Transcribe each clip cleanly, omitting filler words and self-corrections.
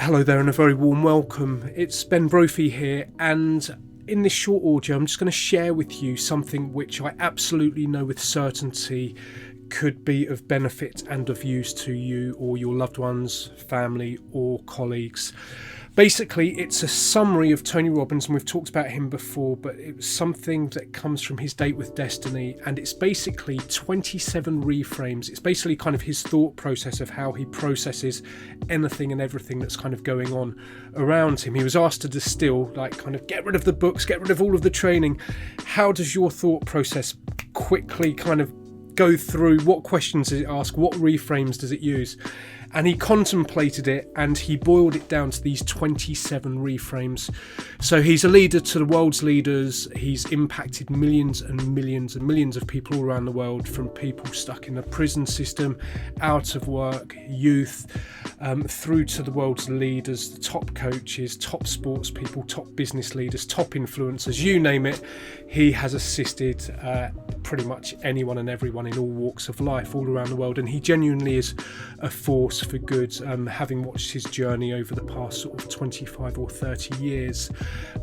Hello there and a very warm welcome. It's Brophy here, and in this short audio I'm just going to share with you something which I absolutely know with certainty could be of benefit and of use to you or your loved ones, family or colleagues. Basically, it's a summary of Tony Robbins, and we've talked about him before, but it was something that comes from his Date with Destiny, and it's basically 27 reframes. It's basically kind of his thought process of how he processes anything and everything that's kind of going on around him. He was asked to distill, get rid of the books, get rid of all of the training. How does your thought process quickly kind of go through? What questions does it ask? What reframes does it use? And he contemplated it and he boiled it down to these 27 reframes. So he's a leader to the world's leaders. He's impacted millions and millions and millions of people all around the world, from people stuck in the prison system, out of work, youth, through to the world's leaders, the top coaches, top sports people, top business leaders, top influencers, you name it. He has assisted pretty much anyone and everyone in all walks of life all around the world, and he genuinely is a force for good. Having watched his journey over the past sort of 25 or 30 years,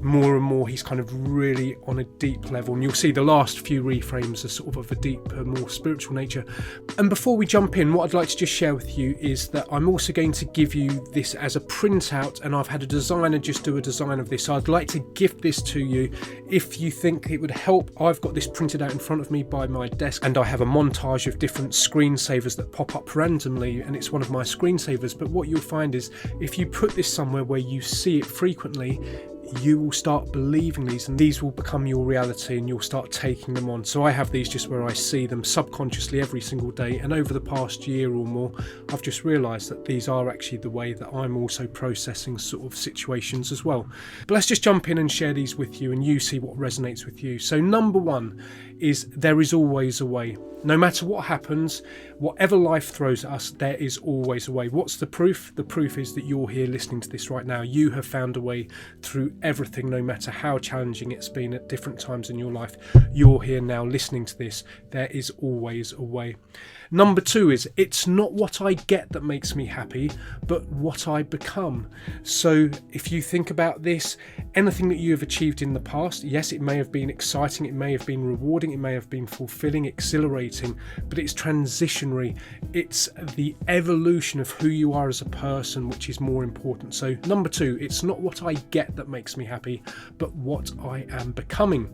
more and more he's kind of really on a deep level, and you'll see the last few reframes are sort of a deeper, more spiritual nature. And before we jump in, what I'd like to just share with you is that I'm also going to give you this as a printout, and I've had a designer just do a design of this, so I'd like to gift this to you if you think it would help. I've got this printed out in front of me by my desk, and I have a montage of different screensavers that pop up randomly, and it's one of my screensavers. But what you'll find is if you put this somewhere where you see it frequently, you will start believing these, and these will become your reality, and you'll start taking them on. So I have these just where I see them subconsciously every single day, and over the past year or more I've just realised that these are actually the way that I'm also processing sort of situations as well. But let's just jump in and share these with you, and you see what resonates with you. So number one is, there is always a way. No matter what happens, whatever life throws at us, there is always a way. What's the proof? The proof is that you're here listening to this right now. You have found a way through everything, no matter how challenging it's been at different times in your life. You're here now listening to this. There is always a way. Number two is, it's not what I get that makes me happy, but what I become. So if you think about this, anything that you have achieved in the past, yes, it may have been exciting, it may have been rewarding, it may have been fulfilling, exhilarating, but it's transitionary. It's the evolution of who you are as a person which is more important. So number two, it's not what I get that makes me happy, but what I am becoming.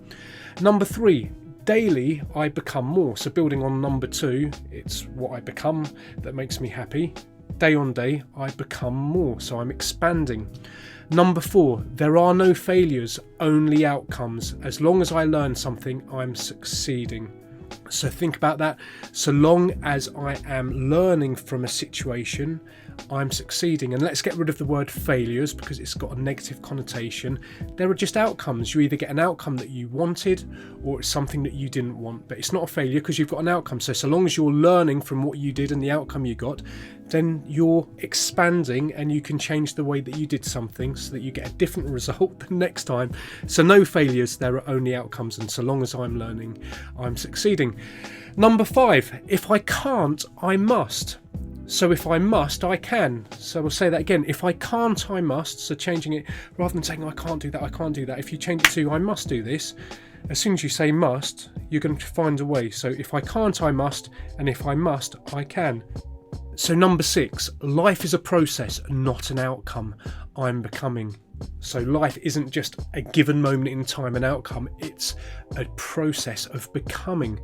Number three, daily I become more. So building on number two, it's what I become that makes me happy. Day on day I become more, so I'm expanding. Number four, there are no failures, only outcomes. As long as I learn something, I'm succeeding. So think about that. So long as I am learning from a situation, I'm succeeding. And let's get rid of the word failures, because it's got a negative connotation. There are just outcomes. You either get an outcome that you wanted, or it's something that you didn't want, but it's not a failure because you've got an outcome. So long as you're learning from what you did and the outcome you got, then you're expanding, and you can change the way that you did something so that you get a different result the next time. So no failures, there are only outcomes, and so long as I'm learning, I'm succeeding. Number five, if I can't, I must. So if I must, I can. So we'll say that again. If I can't, I must. So changing it, rather than saying I can't do that, I can't do that, if you change it to I must do this, as soon as you say must, you're going to find a way. So if I can't, I must, and if I must, I can. So number six, life is a process, not an outcome. I'm becoming. So life isn't just a given moment in time, an outcome, it's a process of becoming.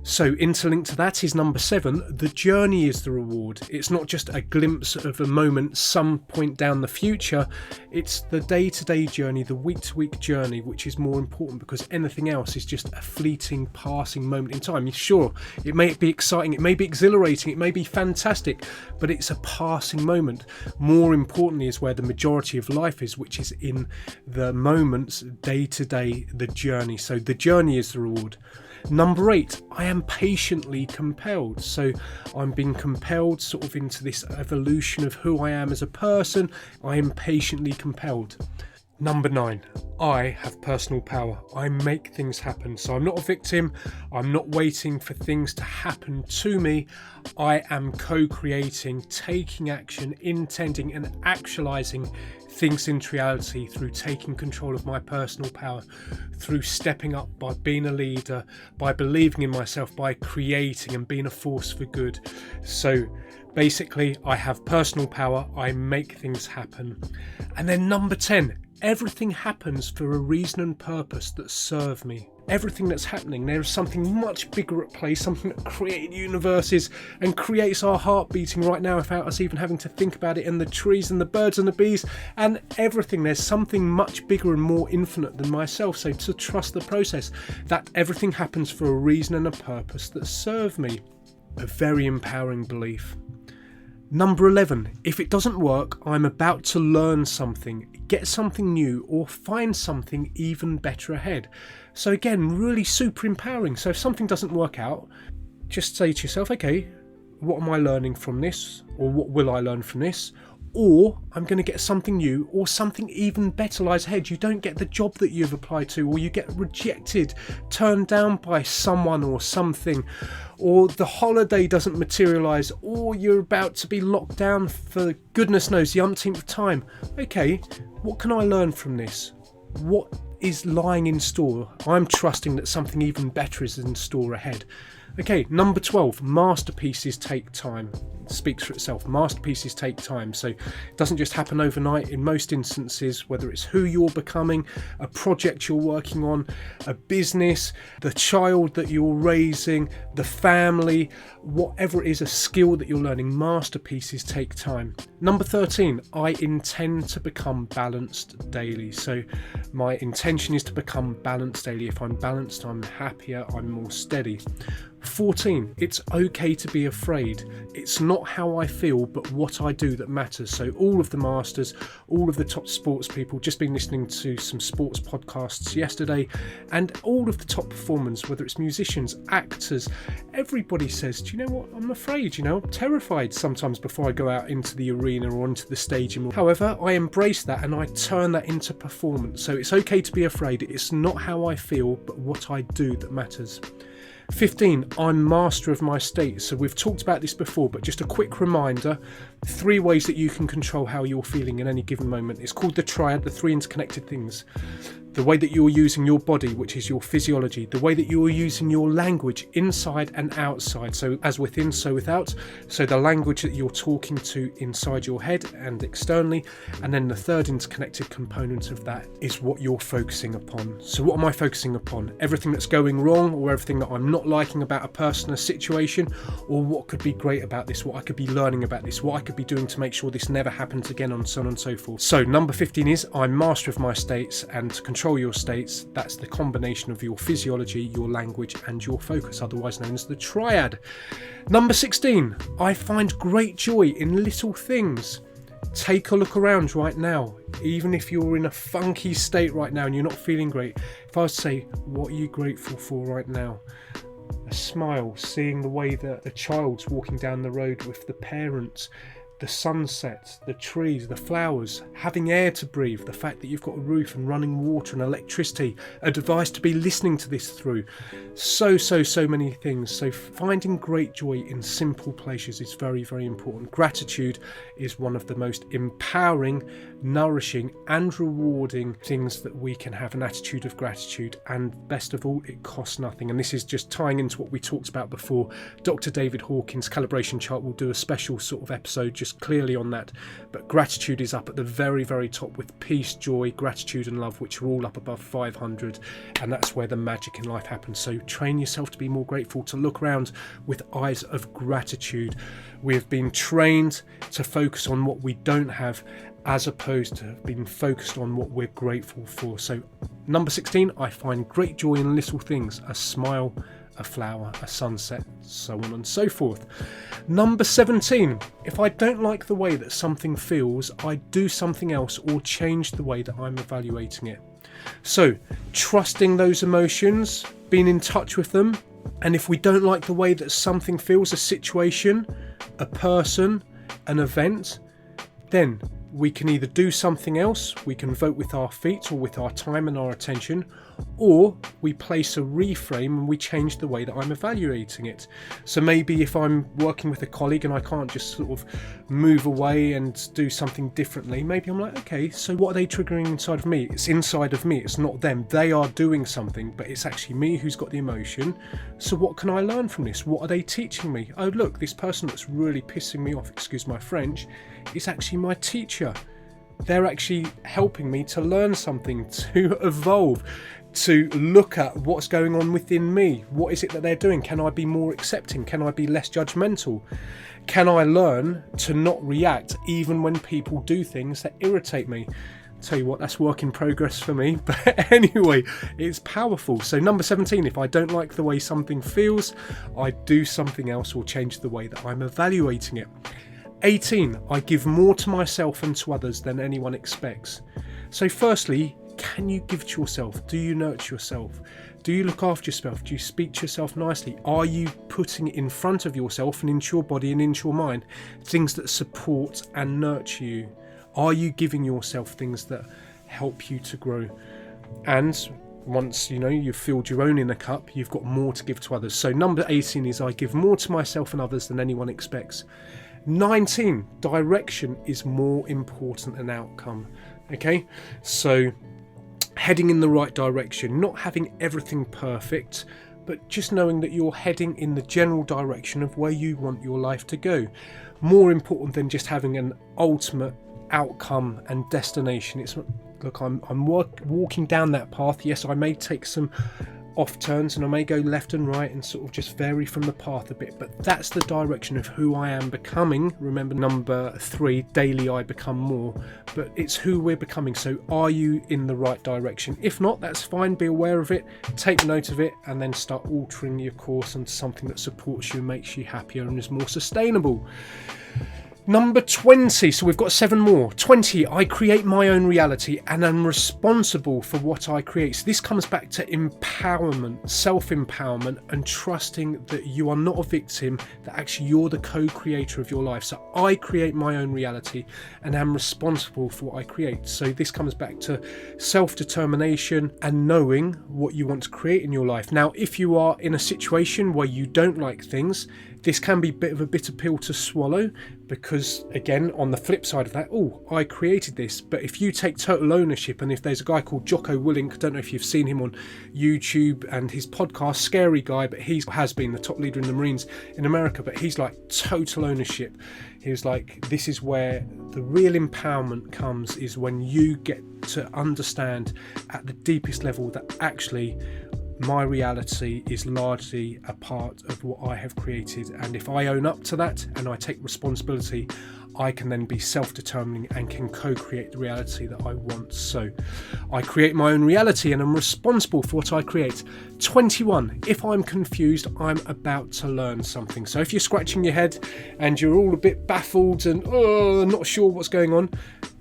So interlinked to that is number seven, the journey is the reward. It's not just a glimpse of a moment some point down the future, it's the day-to-day journey, the week-to-week journey, which is more important, because anything else is just a fleeting, passing moment in time. Sure, it may be exciting, it may be exhilarating, it may be fantastic, but it's a passing moment. More importantly is where the majority of life is, which is in the moments, day-to-day, the journey. So the journey is the reward. Number eight, I am patiently compelled. So I'm being compelled sort of into this evolution of who I am as a person. I am patiently compelled. Number 9, I have personal power. I make things happen. So I'm not a victim. I'm not waiting for things to happen to me. I am co-creating, taking action, intending and actualizing things into reality through taking control of my personal power, through stepping up, by being a leader, by believing in myself, by creating and being a force for good. So basically, I have personal power. I make things happen. And then number 10, everything happens for a reason and purpose that serve me. Everything that's happening, there is something much bigger at play, something that created universes and creates our heart beating right now without us even having to think about it, and the trees and the birds and the bees and everything. There's something much bigger and more infinite than myself. So to trust the process, that everything happens for a reason and a purpose that serve me. A very empowering belief. Number 11, if it doesn't work, I'm about to learn something, get something new, or find something even better ahead. So again, really super empowering. So if something doesn't work out, just say to yourself, okay, what am I learning from this? Or what will I learn from this? Or I'm going to get something new, or something even better lies ahead. You don't get the job that you've applied to, or you get rejected, turned down by someone or something, or the holiday doesn't materialise, or you're about to be locked down for goodness knows the umpteenth time. Okay, what can I learn from this? What is lying in store? I'm trusting that something even better is in store ahead. Okay, number 12, masterpieces take time. It speaks for itself. Masterpieces take time. So it doesn't just happen overnight. In most instances, whether it's who you're becoming, a project you're working on, a business, the child that you're raising, the family, whatever it is, a skill that you're learning, masterpieces take time. Number 13, I intend to become balanced daily. So my intention is to become balanced daily. If I'm balanced, I'm happier, I'm more steady. 14, it's okay to be afraid. It's not how I feel, but what I do that matters. So all of the masters, all of the top sports people, just been listening to some sports podcasts yesterday, and all of the top performers, whether it's musicians, actors, everybody says, do you know what, I'm afraid, I'm terrified sometimes before I go out into the arena or onto the stage. However, I embrace that and I turn that into performance. So it's okay to be afraid. It's not how I feel, but what I do that matters. 15, I'm master of my state. So we've talked about this before, but just a quick reminder, 3 ways that you can control how you're feeling in any given moment. It's called the triad, the 3 interconnected things. The way that you're using your body, which is your physiology, the way that you're using your language inside and outside, so as within, so without, so the language that you're talking to inside your head and externally, and then the 3rd interconnected component of that is what you're focusing upon. So what am I focusing upon? Everything that's going wrong, or everything that I'm not liking about a person, a situation, or what could be great about this, what I could be learning about this, what I could be doing to make sure this never happens again, and so on and so forth. So number 15 is I'm master of my states, and to control your states, that's the combination of your physiology, your language and your focus, otherwise known as the triad. Number 16, I find great joy in little things. Take a look around right now. Even if you're in a funky state right now and you're not feeling great, if I was to say, what are you grateful for right now? A smile, seeing the way that a child's walking down the road with the parents, the sunset, the trees, the flowers, having air to breathe, the fact that you've got a roof and running water and electricity, a device to be listening to this through. So many things. So finding great joy in simple pleasures is very, very important. Gratitude is one of the most empowering, nourishing and rewarding things that we can have, an attitude of gratitude. And best of all, it costs nothing. And this is just tying into what we talked about before. Dr. David Hawkins' calibration chart will do a special sort of episode just clearly on that, but gratitude is up at the very, very top, with peace, joy, gratitude and love, which are all up above 500, and that's where the magic in life happens. So train yourself to be more grateful, to look around with eyes of gratitude. We have been trained to focus on what we don't have, as opposed to being focused on what we're grateful for. So number 16, I find great joy in little things, a smile, a flower, a sunset, so on and so forth. Number 17, if I don't like the way that something feels, I do something else or change the way that I'm evaluating it. So trusting those emotions, being in touch with them, and if we don't like the way that something feels, a situation, a person, an event, then we can either do something else, we can vote with our feet or with our time and our attention, or we place a reframe and we change the way that I'm evaluating it. So maybe if I'm working with a colleague and I can't just sort of move away and do something differently, maybe I'm like, okay, so what are they triggering inside of me? It's inside of me, it's not them. They are doing something, but it's actually me who's got the emotion. So what can I learn from this? What are they teaching me? Oh look, this person that's really pissing me off, excuse my French, is actually my teacher. They're actually helping me to learn something, to evolve, to look at what's going on within me. What is it that they're doing? Can I be more accepting? Can I be less judgmental? Can I learn to not react even when people do things that irritate me? Tell you what, that's work in progress for me, but anyway, it's powerful. So number 17, if I don't like the way something feels, I do something else or change the way that I'm evaluating it. 18, I give more to myself and to others than anyone expects. So firstly, can you give to yourself? Do you nurture yourself? Do you look after yourself? Do you speak to yourself nicely? Are you putting in front of yourself and into your body and into your mind things that support and nurture you? Are you giving yourself things that help you to grow? And once you've filled your own inner cup, you've got more to give to others. So number 18 is I give more to myself and others than anyone expects. 19, direction is more important than outcome. Okay, so heading in the right direction, not having everything perfect, but just knowing that you're heading in the general direction of where you want your life to go. More important than just having an ultimate outcome and destination. It's look, I'm walking down that path. Yes, I may take some off turns and I may go left and right and sort of just vary from the path a bit, but that's the direction of who I am becoming. Remember number 3, daily I become more, but it's who we're becoming. So are you in the right direction? If not, that's fine, be aware of it, take note of it, and then start altering your course into something that supports you, makes you happier and is more sustainable. Number 20, so we've got 7 more. 20, I create my own reality and I'm responsible for what I create. So this comes back to empowerment, self-empowerment, and trusting that you are not a victim, that actually you're the co-creator of your life. So I create my own reality and am responsible for what I create. So this comes back to self-determination and knowing what you want to create in your life. Now, if you are in a situation where you don't like things, this can be a bit of a bitter pill to swallow, because again, on the flip side of that, I created this. But if you take total ownership, and if there's a guy called Jocko Willink, I don't know if you've seen him on YouTube and his podcast, scary guy, but he has been the top leader in the Marines in America, but he's like total ownership. He was like, this is where the real empowerment comes, is when you get to understand at the deepest level that actually my reality is largely a part of what I have created, and if I own up to that and I take responsibility, I can then be self-determining and can co-create the reality that I want. So I create my own reality and I'm responsible for what I create. 21, if I'm confused, I'm about to learn something. So if you're scratching your head and you're all a bit baffled and not sure what's going on,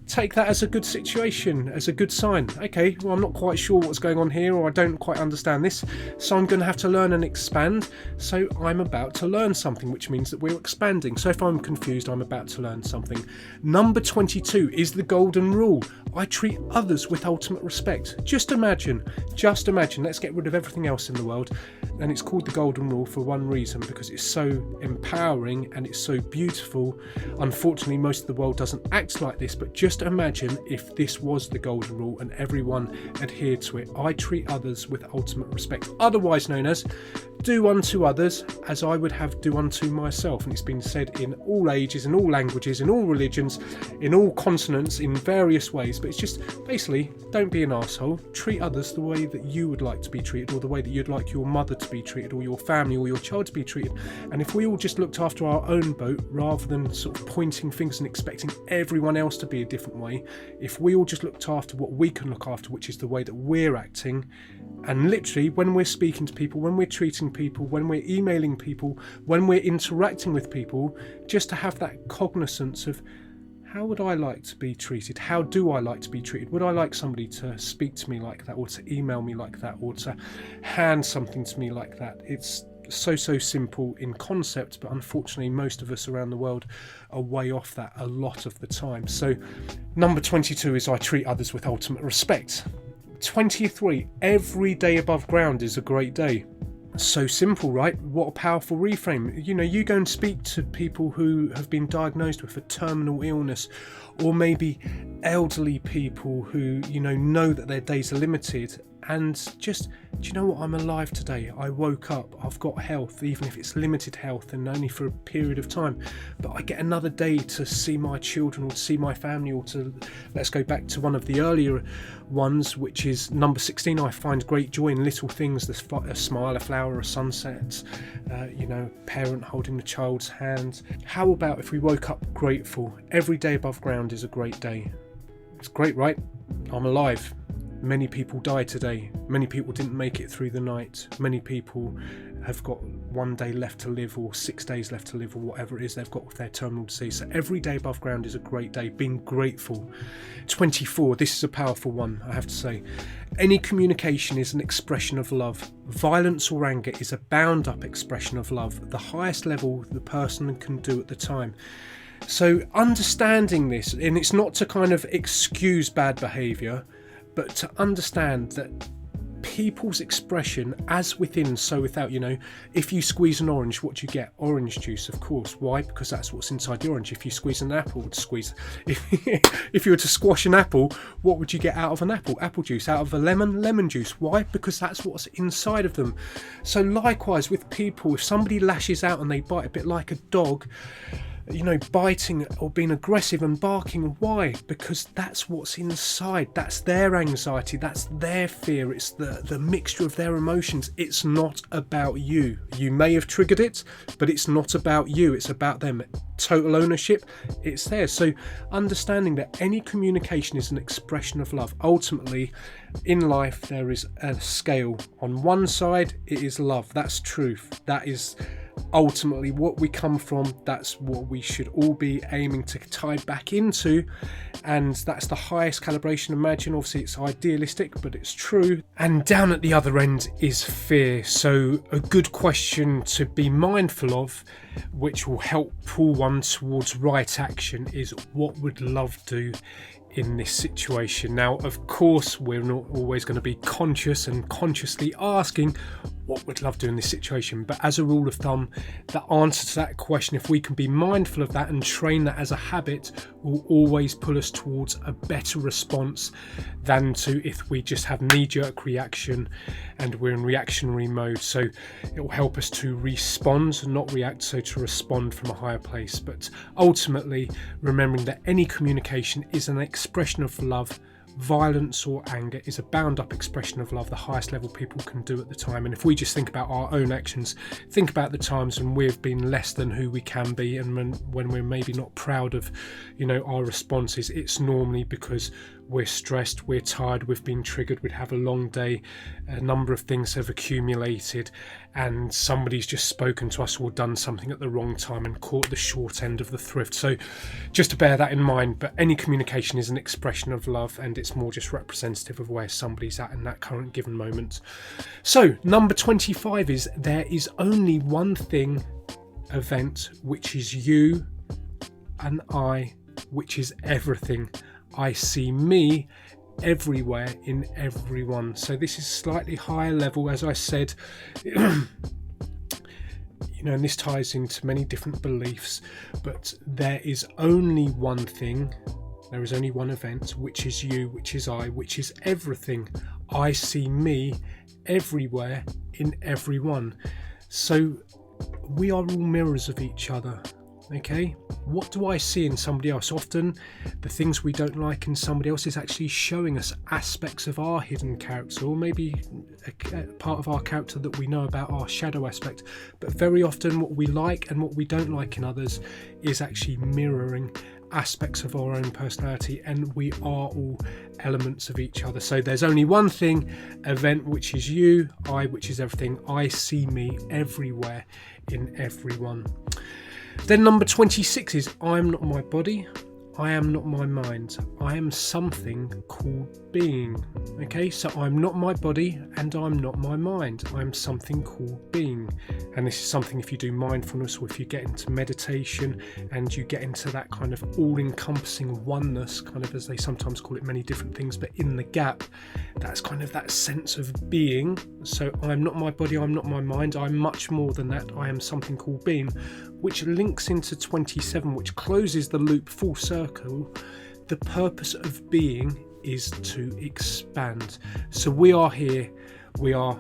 take that as a good situation, as a good sign. Okay, well, I'm not quite sure what's going on here, or I don't quite understand this, so I'm going to have to learn and expand. So I'm about to learn something, which means that we're expanding. So if I'm confused, I'm about to learn something. Number 22 is the golden rule. I treat others with ultimate respect. Just imagine, let's get rid of everything else in the world. And it's called the golden rule for one reason, because it's so empowering and it's so beautiful. Unfortunately, most of the world doesn't act like this, but just imagine if this was the golden rule and everyone adhered to it. I treat others with ultimate respect, otherwise known as do unto others as I would have do unto myself. And it's been said in all ages, in all languages, in all religions, in all continents, in various ways. But it's just basically, don't be an asshole. Treat others the way that you would like to be treated, or the way that you'd like your mother to be treated, or your family or your child to be treated. And if we all just looked after our own boat, rather than sort of pointing fingers and expecting everyone else to be a different way, if we all just looked after what we can look after, which is the way that we're acting, and literally when we're speaking to people, when we're treating people, when we're emailing people, when we're interacting with people, just to have that cognizance of, how would I like to be treated? How do I like to be treated? Would I like somebody to speak to me like that, or to email me like that, or to hand something to me like that? It's So simple in concept, but unfortunately most of us around the world are way off that a lot of the time. So number 22 is I treat others with ultimate respect. 23, every day above ground is a great day. So simple, right? What a powerful reframe. You go and speak to people who have been diagnosed with a terminal illness, or maybe elderly people who know that their days are limited, and just, do you know what, I'm alive today, I woke up, I've got health, even if it's limited health and only for a period of time, but I get another day to see my children or to see my family, or to, let's go back to one of the earlier ones, which is number 16, I find great joy in little things, a smile, a flower, a sunset, parent holding the child's hand. How about if we woke up grateful? Every day above ground is a great day. It's great, right? I'm alive. Many people died today. Many people didn't make it through the night. Many people have got 1 day left to live, or 6 days left to live, or whatever it is they've got with their terminal disease. So every day above ground is a great day. Being grateful. 24, this is a powerful one, I have to say. Any communication is an expression of love. Violence or anger is a bound up expression of love, the highest level the person can do at the time. So understanding this, and it's not to kind of excuse bad behaviour, but to understand that people's expression, as within, so without, if you squeeze an orange, what do you get? Orange juice, of course. Why? Because that's what's inside the orange. If you squeeze an apple, if you were to squash an apple, what would you get out of an apple? Apple juice. Out of a lemon, lemon juice. Why? Because that's what's inside of them. So likewise with people, if somebody lashes out and they bite, a bit like a dog, biting or being aggressive and barking. Why? Because that's what's inside. That's their anxiety. That's their fear. It's the mixture of their emotions. It's not about you. You may have triggered it, but it's not about you. It's about them. Total ownership. It's theirs. So understanding that any communication is an expression of love. Ultimately, in life, there is a scale. On one side, it is love. That's truth. That is ultimately what we come from. That's what we should all be aiming to tie back into, and that's the highest calibration. Imagine, obviously it's idealistic, but it's true. And down at the other end is fear. So a good question to be mindful of, which will help pull one towards right action, is what would love do in this situation? Now, of course, we're not always going to be conscious and consciously asking what would love do in this situation, but as a rule of thumb, the answer to that question, if we can be mindful of that and train that as a habit, will always pull us towards a better response than to if we just have knee-jerk reaction and we're in reactionary mode. So it will help us to respond, not react, so to respond from a higher place. But ultimately, remembering that any communication is an expression of love. Violence or anger is a bound up expression of love, the highest level people can do at the time. And if we just think about our own actions, think about the times when we've been less than who we can be, and when we're maybe not proud of our responses, it's normally because we're stressed, we're tired, we've been triggered, we'd have a long day, a number of things have accumulated, and somebody's just spoken to us or done something at the wrong time and caught the short end of the thrift. So just to bear that in mind. But any communication is an expression of love, and it's more just representative of where somebody's at in that current given moment. So number 25 is there is only one thing, event, which is you, and I, which is everything. I see me everywhere in everyone. So this is slightly higher level, as I said, and this ties into many different beliefs, but there is only one thing, there is only one event, which is you, which is I, which is everything. I see me everywhere in everyone. So we are all mirrors of each other. Okay, what do I see in somebody else? Often the things we don't like in somebody else is actually showing us aspects of our hidden character, or maybe a part of our character that we know about, our shadow aspect. But very often what we like and what we don't like in others is actually mirroring aspects of our own personality, and we are all elements of each other. So there's only one thing, event, which is you, I, which is everything. I see me everywhere in everyone. Then number 26 is I'm not my body, I am not my mind. I am something called being. Okay, so I'm not my body and I'm not my mind. I'm something called being. And this is something, if you do mindfulness or if you get into meditation and you get into that kind of all-encompassing oneness, kind of as they sometimes call it, many different things, but in the gap, that's kind of that sense of being. So I'm not my body, I'm not my mind, I'm much more than that. I am something called being, which links into 27, which closes the loop full circle. The purpose of being is to expand. So we are here, we are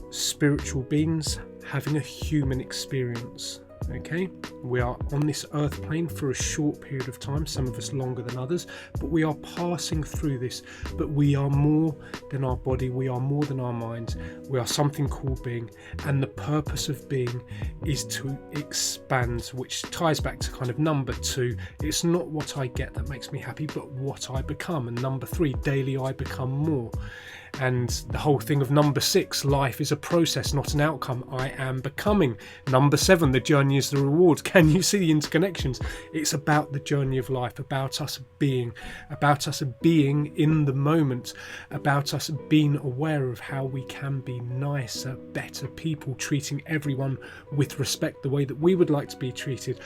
spiritual beings having a human experience. Okay, we are on this earth plane for a short period of time, some of us longer than others, but we are passing through this. But we are more than our body, we are more than our mind, we are something called being, and the purpose of being is to expand, which ties back to kind of number 2. It's not what I get that makes me happy, but what I become. And number 3, daily I become more. And the whole thing of number 6, life is a process, not an outcome. I am becoming. Number 7, the journey is the reward. Can you see the interconnections? It's about the journey of life, about us being in the moment, about us being aware of how we can be nicer, better people, treating everyone with respect the way that we would like to be treated.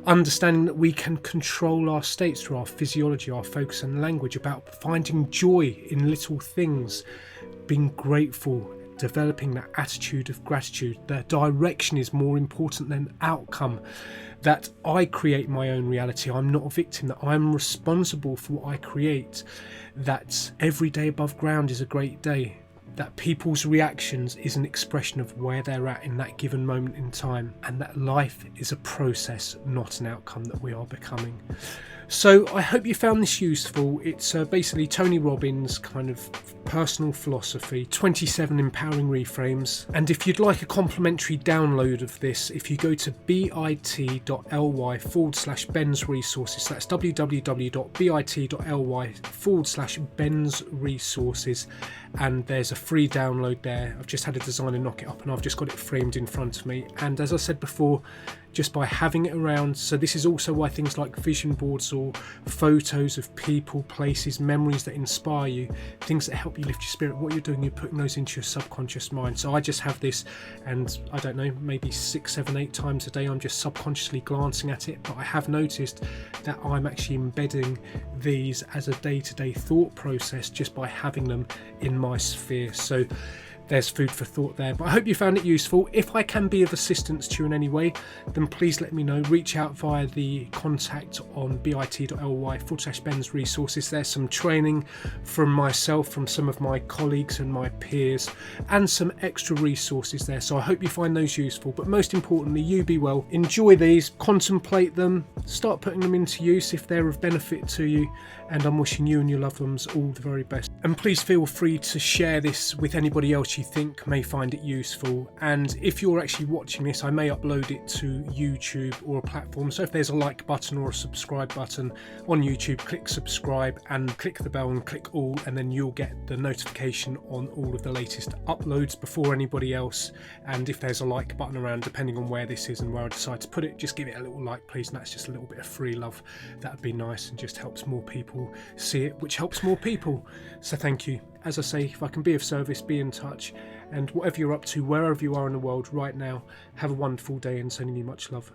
Understanding that we can control our states through our physiology, our focus and language, about finding joy in little things, being grateful, developing that attitude of gratitude. The direction is more important than outcome, that I create my own reality. I'm not a victim, that I'm responsible for what I create, that every day above ground is a great day, that people's reactions is an expression of where they're at in that given moment in time, and that life is a process, not an outcome, that we are becoming. So I hope you found this useful. It's basically Tony Robbins' kind of personal philosophy, 27 empowering reframes. And if you'd like a complimentary download of this, if you go to bit.ly/Ben's resources, that's www.bit.ly/Ben's resources, and there's a free download there. I've just had a designer knock it up and I've just got it framed in front of me. And as I said before, just by having it around, so this is also why things like vision boards or photos of people, places, memories that inspire you, things that help you lift your spirit, what you're doing, you're putting those into your subconscious mind. So I just have this, and I don't know, maybe 6, 7, 8 times a day I'm just subconsciously glancing at it, but I have noticed that I'm actually embedding these as a day-to-day thought process just by having them in my sphere. So there's food for thought there. But I hope you found it useful. If I can be of assistance to you in any way, then please let me know. Reach out via the contact on bit.ly/Ben's resources. There's some training from myself, from some of my colleagues and my peers, and some extra resources there. So I hope you find those useful. But most importantly, you be well. Enjoy these, contemplate them, start putting them into use if they're of benefit to you. And I'm wishing you and your loved ones all the very best. And please feel free to share this with anybody else you think may find it useful. And if you're actually watching this, I may upload it to YouTube or a platform. So if there's a like button or a subscribe button on YouTube, click subscribe and click the bell and click all, and then you'll get the notification on all of the latest uploads before anybody else. And if there's a like button around, depending on where this is and where I decide to put it, just give it a little like, please. And that's just a little bit of free love. That would be nice and just helps more people see it, which helps more people. So thank you. As I say, if I can be of service, be in touch. And whatever you're up to, wherever you are in the world right now, have a wonderful day and sending you much love.